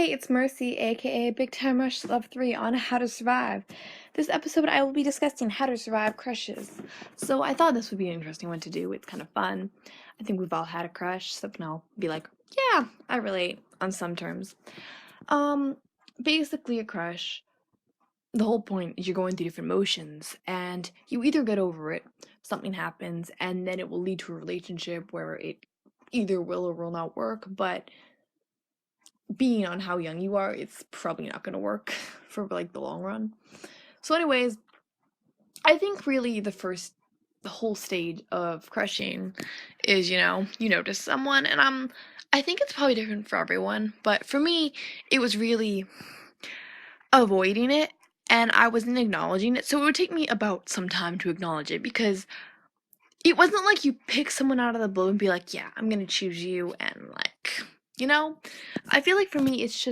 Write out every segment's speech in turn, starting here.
Hey, it's Mercy, aka Big Time Rush Love 3 on How to Survive. This episode I will be discussing how to survive crushes. So I thought this would be an interesting one to do. It's kind of fun. I think we've all had a crush, so I'll be like, yeah, I relate on some terms. Um, Basically a crush, the whole point is you're going through different emotions and you either get over it, something happens, and then it will lead to a relationship where it either will or will not work, but being on how young you are, it's probably not going to work for like the long run. So anyways, I think really the whole stage of crushing is, you notice someone, and I think it's probably different for everyone, but for me, it was really avoiding it, and I wasn't acknowledging it. So it would take me about some time to acknowledge it, because it wasn't like you pick someone out of the blue and be like, yeah, I'm gonna choose you, and like, I feel like for me it's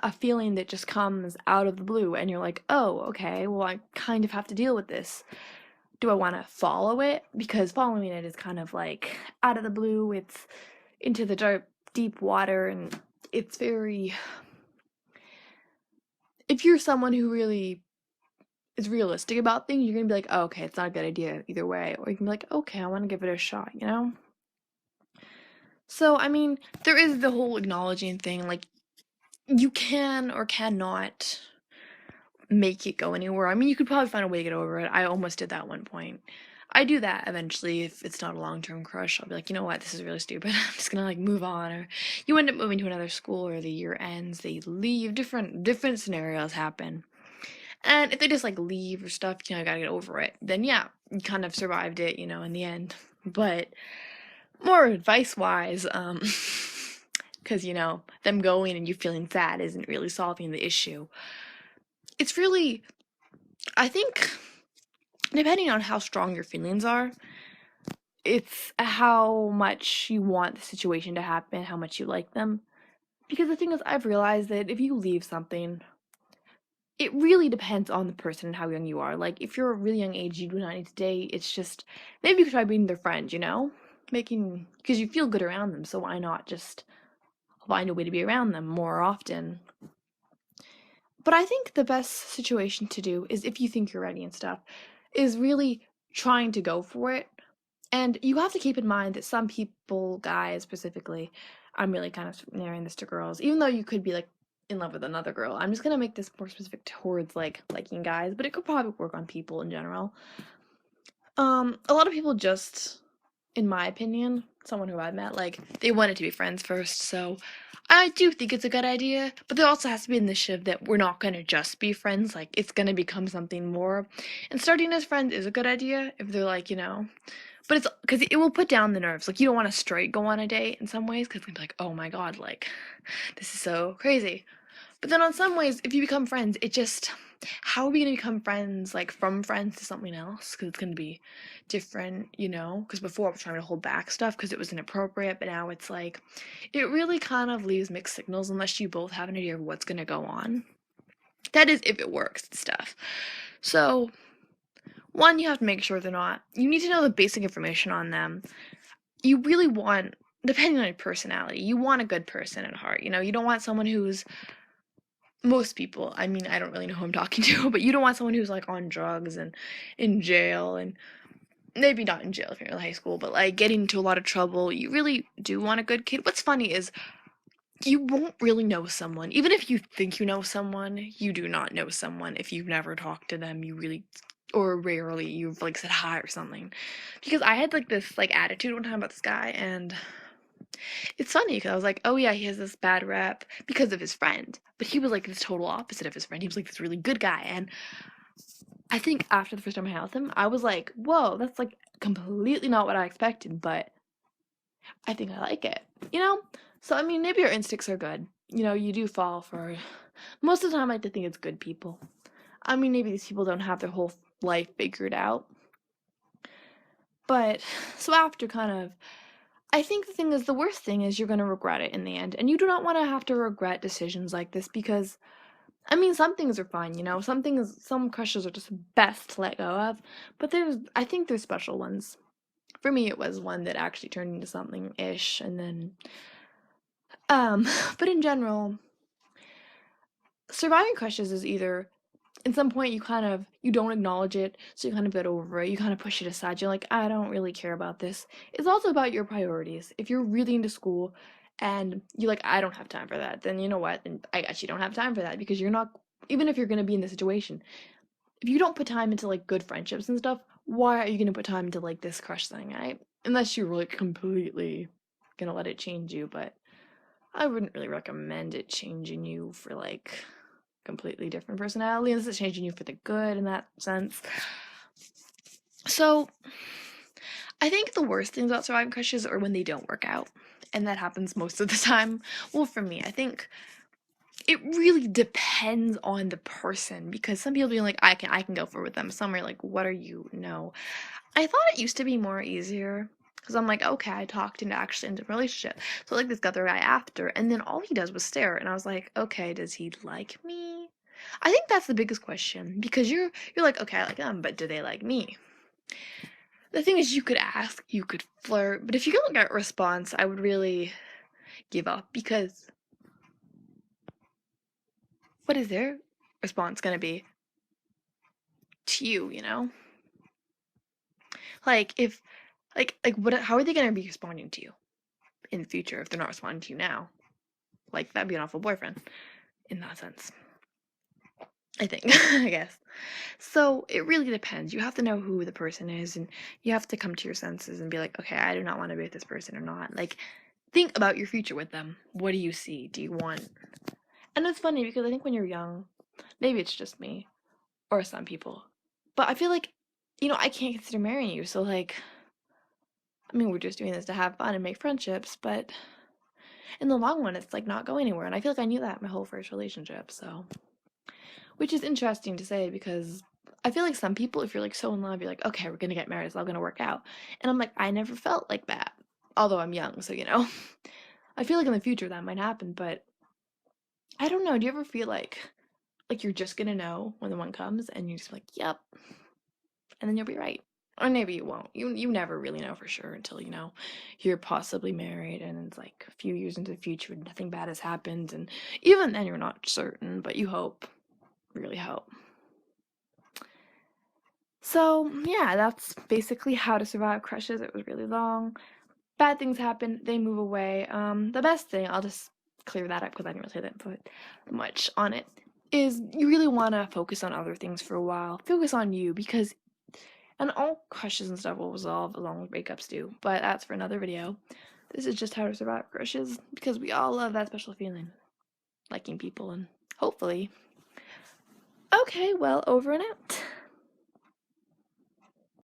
a feeling that just comes out of the blue, and you're like, oh, okay, well, I kind of have to deal with this. Do I want to follow it? Because following it is kind of like out of the blue, it's into the dark, deep water, and it's very. If you're someone who really is realistic about things, you're gonna be like, oh, okay, it's not a good idea either way. Or you can be like, okay, I want to give it a shot. So, I mean, there is the whole acknowledging thing, like, you can or cannot make it go anywhere. I mean, you could probably find a way to get over it. I almost did that at one point. I do that eventually if it's not a long-term crush. I'll be like, you know what, this is really stupid. I'm just gonna like move on. Or you end up moving to another school, or the year ends, they leave, different scenarios happen. And if they just like leave or stuff, I gotta get over it. Then yeah, you kind of survived it, in the end. But more advice-wise, because them going and you feeling sad isn't really solving the issue. It's really, I think, depending on how strong your feelings are, it's how much you want the situation to happen, how much you like them. Because the thing is, I've realized that if you leave something, it really depends on the person and how young you are. Like, if you're a really young age, you do not need to date. It's just, maybe you could try being their friend, because you feel good around them, so why not just find a way to be around them more often? But I think the best situation to do is, if you think you're ready and stuff, is really trying to go for it. And you have to keep in mind that some people, guys specifically, I'm really kind of narrowing this to girls, even though you could be like in love with another girl. I'm just gonna make this more specific towards like liking guys, but it could probably work on people in general. A lot of people just, in my opinion, someone who I've met, like, they wanted to be friends first, so I do think it's a good idea, but there also has to be an initiative that we're not gonna just be friends, like, it's gonna become something more, and starting as friends is a good idea if they're like, but it's because it will put down the nerves. Like, you don't want to straight go on a date in some ways, because it's gonna be like, oh my god, like, this is so crazy. But then on some ways, if you become friends, it just, how are we gonna become friends, like, from friends to something else? Because it's gonna be different, because before I was trying to hold back stuff because it was inappropriate, but now it's like, it really kind of leaves mixed signals unless you both have an idea of what's gonna go on. That is, if it works and stuff. So, one, you have to make sure you need to know the basic information on them. You really want, depending on your personality, you want a good person at heart. You don't want someone who's, most people, I mean, I don't really know who I'm talking to, but you don't want someone who's like on drugs and in jail, and maybe not in jail if you're in high school, but like getting into a lot of trouble. You really do want a good kid. What's funny is you won't really know someone. Even if you think you know someone, you do not know someone if you've never talked to them. You really, or rarely you've like said hi or something. Because I had like this like attitude one time about this guy, and it's funny because I was like, oh yeah, he has this bad rep because of his friend. But he was like this total opposite of his friend. He was like this really good guy. And I think after the first time I hung out with him, I was like, whoa, that's like completely not what I expected, but I think I like it, So, I mean, maybe your instincts are good. You do fall for, most of the time, I like to think it's good people. I mean, maybe these people don't have their whole life figured out. But, so after kind of, I think the thing is, the worst thing is you're going to regret it in the end. And you do not want to have to regret decisions like this because, I mean, some things are fine, some crushes are just best to let go of. But I think there's special ones. For me, it was one that actually turned into something-ish, and then But in general, surviving crushes is either at some point you don't acknowledge it, so you kind of get over it, you kind of push it aside, you're like, I don't really care about this. It's also about your priorities. If you're really into school and you're like, I don't have time for that, then you know what, then I guess you don't have time for that, because you're not, even if you're going to be in the situation, if you don't put time into like good friendships and stuff, why are you going to put time into like this crush thing, right? Unless you're like completely gonna let it change you, but I wouldn't really recommend it changing you for like completely different personality, unless it's changing you for the good in that sense. So I think the worst things about surviving crushes are when they don't work out, and that happens most of the time. Well, for me, I think it really depends on the person, because some people be like, I can go forward with them. Some are like, what are you? No. I thought it used to be more easier, because I'm like, okay, I talked into actually into a relationship. So like this other guy after, and then all he does was stare, and I was like, okay, does he like me? I think that's the biggest question, because you're like, okay, I like them, but do they like me? The thing is, you could ask, you could flirt, but if you don't get a response, I would really give up, because what is their response gonna be to you, you know? Like if like what, how are they gonna be responding to you in the future if they're not responding to you now? Like, that'd be an awful boyfriend in that sense, I think. I guess. So it really depends. You have to know who the person is, and you have to come to your senses and be like, okay, I do not want to be with this person or not. Like, think about your future with them. What do you see? Do you want? And it's funny because I think when you're young, maybe it's just me or some people, but I feel like, I can't consider marrying you. So like, I mean, we're just doing this to have fun and make friendships, but in the long run, it's like not going anywhere. And I feel like I knew that my whole first relationship. So, which is interesting to say, because I feel like some people, if you're like so in love, you're like, okay, we're gonna get married, it's all gonna work out. And I'm like, I never felt like that. Although I'm young, so I feel like in the future that might happen, but I don't know. Do you ever feel like you're just gonna know when the one comes and you're just like, yep, and then you'll be right? Or maybe you won't. You never really know for sure until you're possibly married, and it's like a few years into the future and nothing bad has happened, and even then you're not certain, but you hope, really hope. So, yeah, that's basically how to survive crushes. It was really long. Bad things happen, they move away. The best thing, I'll just clear that up because I didn't really say that put much on it, is you really want to focus on other things for a while. Focus on you, because, and all crushes and stuff will resolve along with breakups do, but that's for another video. This is just how to survive crushes, because we all love that special feeling, liking people, and hopefully. Okay, well, over and out.